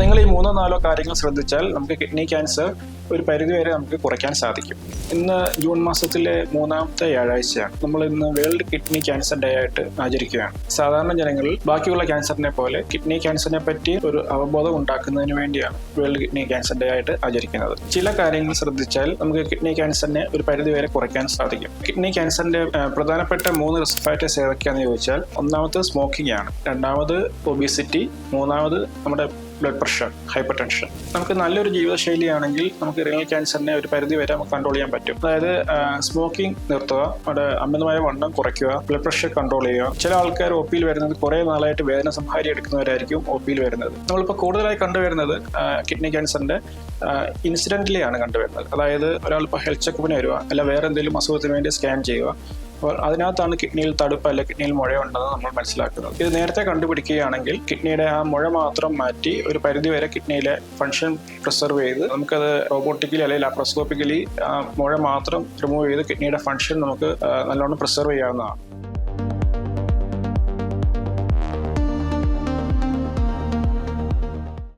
നിങ്ങൾ ഈ 3-4 കാര്യങ്ങൾ ശ്രദ്ധിച്ചാൽ നമുക്ക് കിഡ്നി ക്യാൻസർ ഒരു പരിധിവരെ നമുക്ക് കുറയ്ക്കാൻ സാധിക്കും. ഇന്ന് ജൂൺ മാസത്തിലെ 3ാമത്തെ വ്യാഴാഴ്ചയാണ്. നമ്മൾ ഇന്ന് വേൾഡ് കിഡ്നി ക്യാൻസർ ഡേ ആയിട്ട് ആചരിക്കുകയാണ്. സാധാരണ ജനങ്ങളിൽ ബാക്കിയുള്ള ക്യാൻസറിനെ പോലെ കിഡ്നി ക്യാൻസറിനെ പറ്റി ഒരു അവബോധം ഉണ്ടാക്കുന്നതിന് വേണ്ടിയാണ് വേൾഡ് കിഡ്നി ക്യാൻസർ ഡേ ആയിട്ട് ആചരിക്കുന്നത്. ചില കാര്യങ്ങൾ ശ്രദ്ധിച്ചാൽ നമുക്ക് കിഡ്നി ക്യാൻസറിനെ ഒരു പരിധിവരെ കുറയ്ക്കാൻ സാധിക്കും. കിഡ്നി ക്യാൻസറിന്റെ പ്രധാനപ്പെട്ട 3 റിസ്ക് ഫാക്ടേഴ്സ് ഏതൊക്കെയാണെന്ന് ചോദിച്ചാൽ, ഒന്നാമത് സ്മോക്കിംഗ് ആണ്, രണ്ടാമത് ഒബിസിറ്റി, മൂന്നാമത് നമ്മുടെ ബ്ലഡ് പ്രഷർ, ഹൈപ്പർ ടെൻഷൻ. നമുക്ക് നല്ലൊരു ജീവിതശൈലിയാണെങ്കിൽ നമുക്ക് റിനൽ ക്യാൻസറിനെ ഒരു പരിധി വരെ നമുക്ക് കൺട്രോൾ ചെയ്യാൻ പറ്റും. അതായത് സ്മോക്കിംഗ് നിർത്തുക, അവിടെ അമിതമായ വണ്ണം കുറയ്ക്കുക, ബ്ലഡ് പ്രഷർ കൺട്രോൾ ചെയ്യുക. ചില ആൾക്കാർ ഒ പിയിൽ വരുന്നത് കുറേ നാളായിട്ട് വേദന സംഹാരി എടുക്കുന്നവരായിരിക്കും ഒ പിയിൽ വരുന്നത്. നമ്മളിപ്പോൾ കൂടുതലായി കണ്ടുവരുന്നത് കിഡ്നി ക്യാൻസറിന്റെ ഇൻസിഡന്റിലി ആണ് കണ്ടുവരുന്നത്. അതായത് ഒരാൾ ഇപ്പോൾ ഹെൽത്ത് ചെക്കപ്പിന് വരിക, അല്ല വേറെ എന്തെങ്കിലും അസുഖത്തിന് വേണ്ടി സ്കാൻ ചെയ്യുക. അപ്പോൾ അതിനകത്താണ് കിഡ്നിയിൽ തടുപ്പ് അല്ല കിഡ്നിയിൽ മുഴയുണ്ടെന്ന് നമ്മൾ മനസ്സിലാക്കുന്നത്. ഇത് നേരത്തെ കണ്ടുപിടിക്കുകയാണെങ്കിൽ കിഡ്നിയുടെ ആ മുഴ മാത്രം മാറ്റി ഒരു പരിധിവരെ കിഡ്നിയിലെ ഫംഗ്ഷൻ പ്രിസർവ് ചെയ്ത് നമുക്കത് റോബോട്ടിക്കലി അല്ലെങ്കിൽ ലാപ്രോസ്കോപ്പിക്കലി ആ മുഴ മാത്രം റിമൂവ് ചെയ്ത് കിഡ്നിയുടെ ഫംഗ്ഷൻ നമുക്ക് നല്ലോണം പ്രിസർവ് ചെയ്യാവുന്നതാണ്.